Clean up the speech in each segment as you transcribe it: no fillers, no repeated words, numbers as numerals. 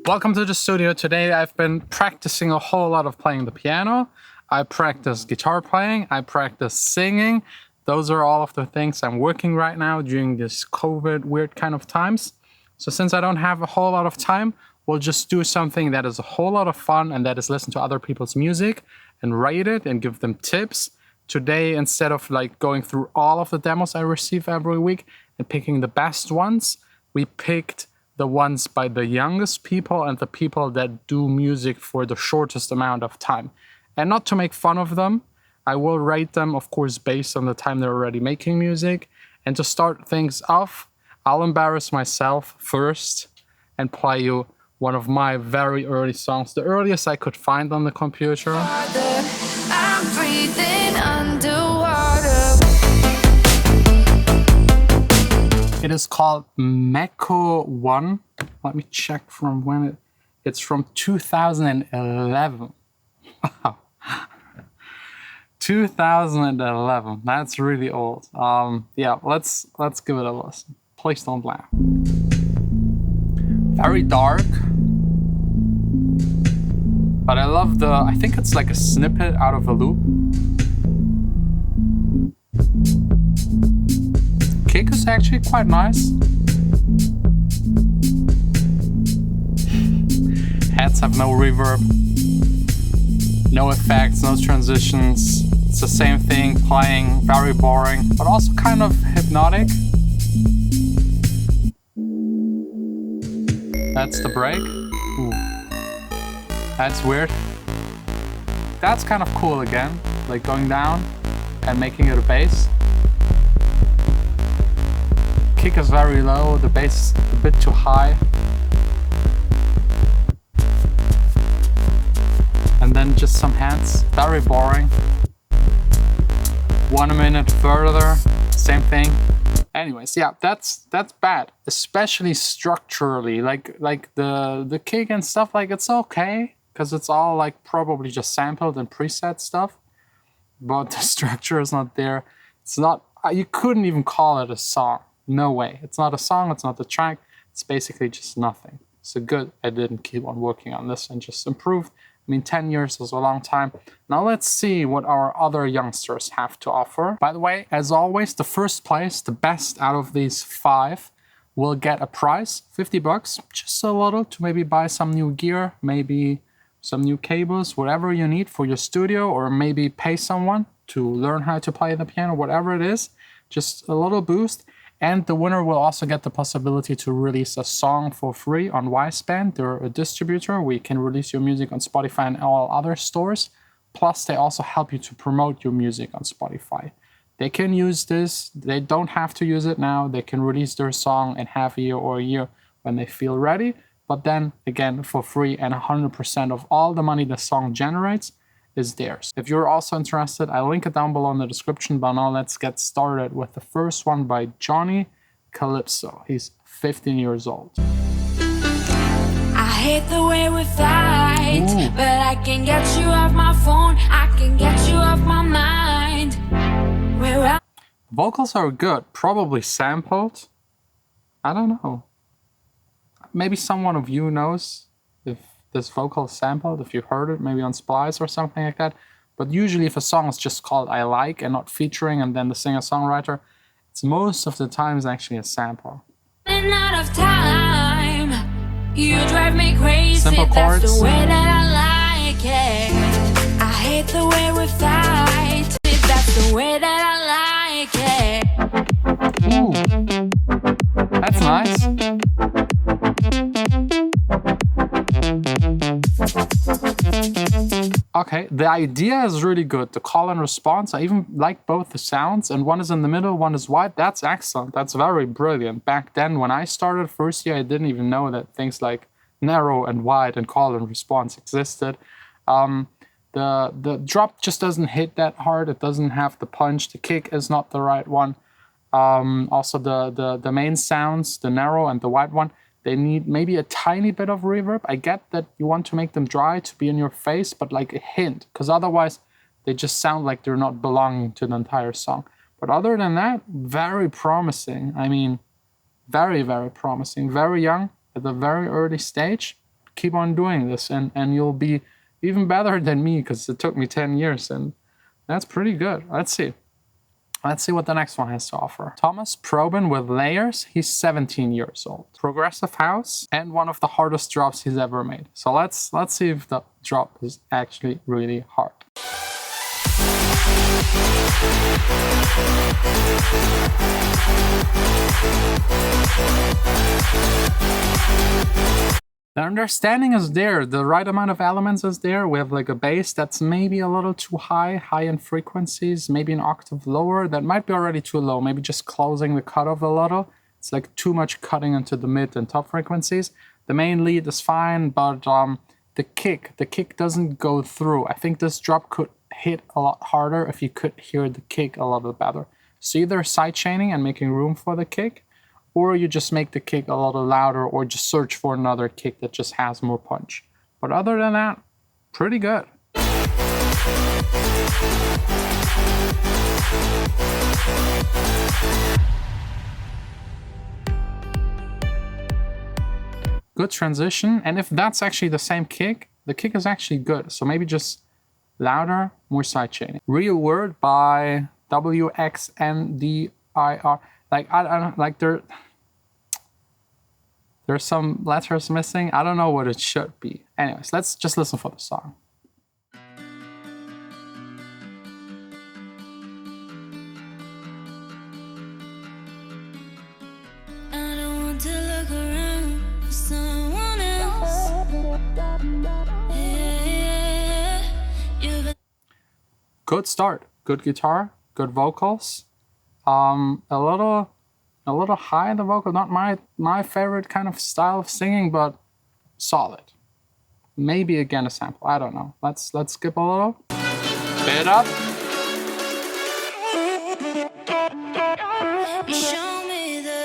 Welcome to the studio. Today I've been practicing a whole lot of playing the piano. I practice guitar playing. I practice singing. Those are all of the things I'm working right now during this COVID weird kind of times. So since I don't have a whole lot of time, we'll just do something that is a whole lot of fun, and that is listen to other people's music and rate it and give them tips. Today, instead of like going through all of the demos I receive every week and picking the best ones, we picked the ones by the youngest people and the people that do music for the shortest amount of time. And not to make fun of them, I will rate them, of course, based on the time they're already making music. And to start things off, I'll embarrass myself first and play you one of my very early songs, the earliest I could find on the computer. I'm breathing underwater. It is called Meko 1. Let me check from when it's from 2011. Wow. 2011. That's really old. Yeah, let's give it a listen. Please don't laugh. Very dark. But I love I think it's like a snippet out of a loop. Kick is actually quite nice. Heads have no reverb, no effects, no transitions. It's the same thing, playing, very boring, but also kind of hypnotic. That's the break. Ooh. That's weird. That's kind of cool again, like going down and making it a bass. Kick is very low, the bass is a bit too high. And then just some hands, very boring. 1 minute further, same thing. Anyways, yeah, that's bad, especially structurally. Like the kick and stuff, like it's okay, because it's all like probably just sampled and preset stuff. But the structure is not there. It's not, you couldn't even call it a song. No way. It's not a song, it's not the track, it's basically just nothing. So good I didn't keep on working on this and just improved. I mean, 10 years is a long time. Now let's see what our other youngsters have to offer. By the way, as always, the first place, the best out of these 5, will get a prize, $50, just a little, to maybe buy some new gear, maybe some new cables, whatever you need for your studio, or maybe pay someone to learn how to play the piano, whatever it is, just a little boost. And the winner will also get the possibility to release a song for free on Wiseband. They're a distributor where you can release your music on Spotify and all other stores. Plus, they also help you to promote your music on Spotify. They can use this. They don't have to use it now. They can release their song in half a year or a year when they feel ready. But then, again, for free, and 100% of all the money the song generates is theirs. If you're also interested, I'll link it down below in the description. But now let's get started with the first one by Johnny Calypso. He's 15 years old. I hate the way we fight, but I can get you off my phone, I can get you off my mind. Vocals are good, probably sampled. I don't know. Maybe someone of you knows if this vocal is sampled, if you heard it, maybe on Splice or something like that. But usually if a song is just called I Like and not featuring, and then the singer-songwriter, it's most of the times actually a sample. Out of time, you drive me crazy. Simple chords. That's the way that I like it. I hate the way we fight. That's the way that I like it. Ooh, that's nice. Okay, the idea is really good. The call and response, I even like both the sounds, and one is in the middle, one is wide. That's excellent. That's very brilliant. Back then, when I started first year, I didn't even know that things like narrow and wide and call and response existed. The drop just doesn't hit that hard. It doesn't have the punch. The kick is not the right one. Also, the main sounds, the narrow and the wide one, they need maybe a tiny bit of reverb. I get that you want to make them dry to be in your face, but like a hint, because otherwise they just sound like they're not belonging to the entire song. But other than that, very promising. I mean, very, very promising. Very young, at a very early stage. keep on doing this, and you'll be even better than me, because it took me 10 years, and that's pretty good. Let's see. Let's see what the next one has to offer. Thomas Probin with Layers. He's 17 years old. Progressive house, and one of the hardest drops he's ever made. So let's see if the drop is actually really hard. The understanding is there, the right amount of elements is there. We have like a bass that's maybe a little too high in frequencies, maybe an octave lower. That might be already too low, maybe just closing the cutoff a little. It's like too much cutting into the mid and top frequencies. The main lead is fine, but the kick doesn't go through. I think this drop could hit a lot harder if you could hear the kick a little better. So either side chaining and making room for the kick, or you just make the kick a little louder, or just search for another kick that just has more punch. But other than that, pretty good. Good transition, and if that's actually the same kick, the kick is actually good. So maybe just louder, more side chaining. Real Word by WXNDIR. Like, I don't like, there's some letters missing. I don't know what it should be. Anyways, let's just listen for the song. I don't want to look around for someone else. Yeah. Good start, good guitar, good vocals. A little high, the vocal, not my favorite kind of style of singing, but solid. Maybe again a sample, I don't know. Let's skip a little. Bit up. You show me the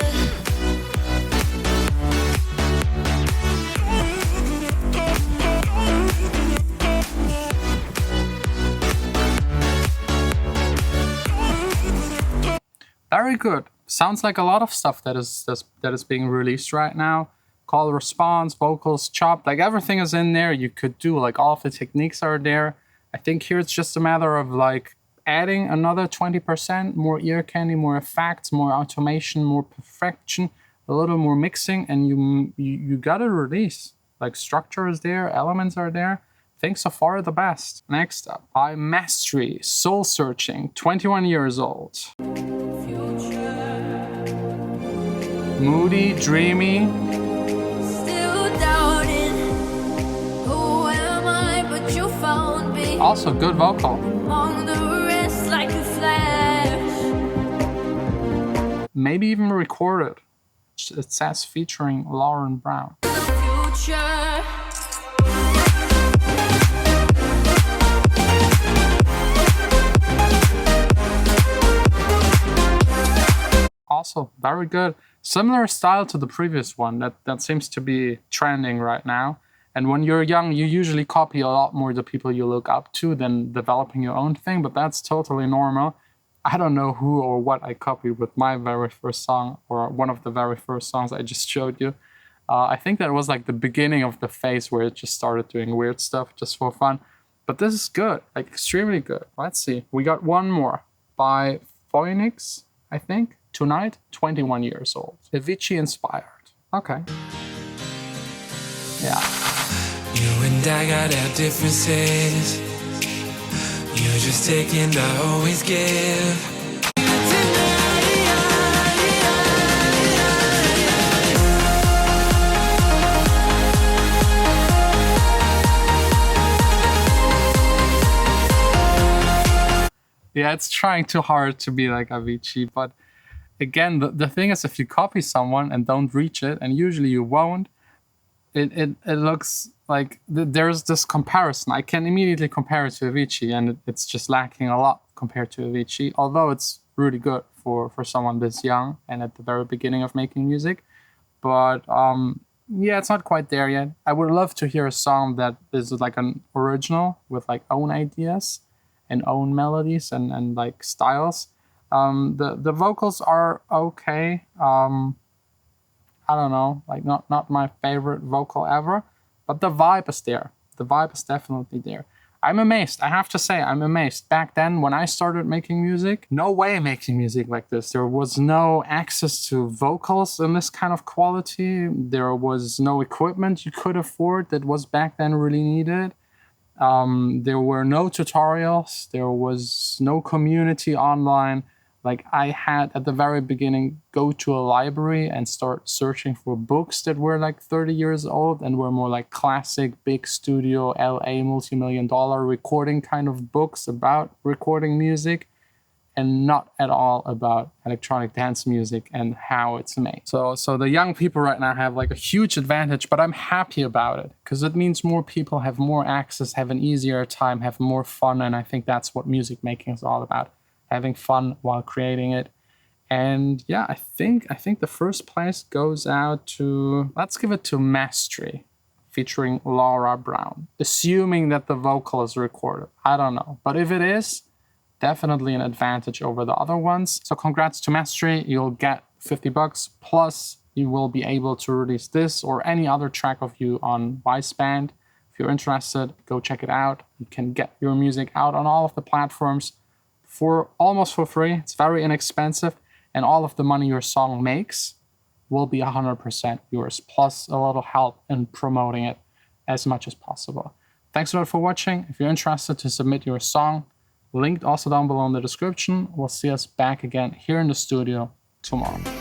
Very good. Sounds like a lot of stuff that is being released right now. Call response, vocals, chop, like everything is in there. You could do, like, all of the techniques are there. I think here it's just a matter of like adding another 20%, more ear candy, more effects, more automation, more perfection, a little more mixing, and you got a release. Like, structure is there, elements are there. I think so far the best. Next up, by Mastery, Soul Searching, 21 years old. Moody, dreamy. still doubting. Who am I? But you found me Also good vocal. among the rest like a flash. Maybe even recorded. It says featuring Lauren Brown. The future. Also very good. Similar style to the previous one that seems to be trending right now. And when you're young, you usually copy a lot more the people you look up to than developing your own thing, but that's totally normal. I don't know who or what I copied with my very first song, or one of the very first songs I just showed you. I think that was like the beginning of the phase where it just started doing weird stuff just for fun. But this is good, like extremely good. Let's see. We got one more by Phoenix, I think. Tonight, 21 years old. Avicii inspired. Okay. Yeah. You and I got our differences. You're just taking to always give. Yeah, it's trying too hard to be like Avicii, but again, the thing is, if you copy someone and don't reach it, and usually you won't, it looks like there's this comparison. I can immediately compare it to Avicii, and it's just lacking a lot compared to Avicii, although it's really good for someone this young and at the very beginning of making music. But yeah, it's not quite there yet. I would love to hear a song that is like an original with like own ideas and own melodies and like styles. The vocals are okay. I don't know, like not my favorite vocal ever, But the vibe is there. The vibe is definitely there. I'm amazed. I have to say, I'm amazed. Back then, when I started making music, no way making music like this. There was no access to vocals in this kind of quality. There was no equipment you could afford that was back then really needed. There were no tutorials. There was no community online. Like I had at the very beginning go to a library and start searching for books that were like 30 years old and were more like classic big studio LA multi-million-dollar recording kind of books about recording music, and not at all about electronic dance music and how it's made. So the young people right now have like a huge advantage, but I'm happy about it because it means more people have more access, have an easier time, have more fun, and I think that's what music making is all about. Having fun while creating it. And yeah, I think the first place goes out to, let's give it to Mastery, featuring Laura Brown. Assuming that the vocal is recorded. I don't know. But if it is, definitely an advantage over the other ones. So congrats to Mastery. You'll get $50 plus you will be able to release this or any other track of you on Wiseband. If you're interested, go check it out. You can get your music out on all of the platforms for almost for free. It's very inexpensive, and all of the money your song makes will be 100% yours, plus a little help in promoting it as much as possible. Thanks a lot for watching. If you're interested to submit your song, linked also down below in the description. We'll see us back again here in the studio tomorrow.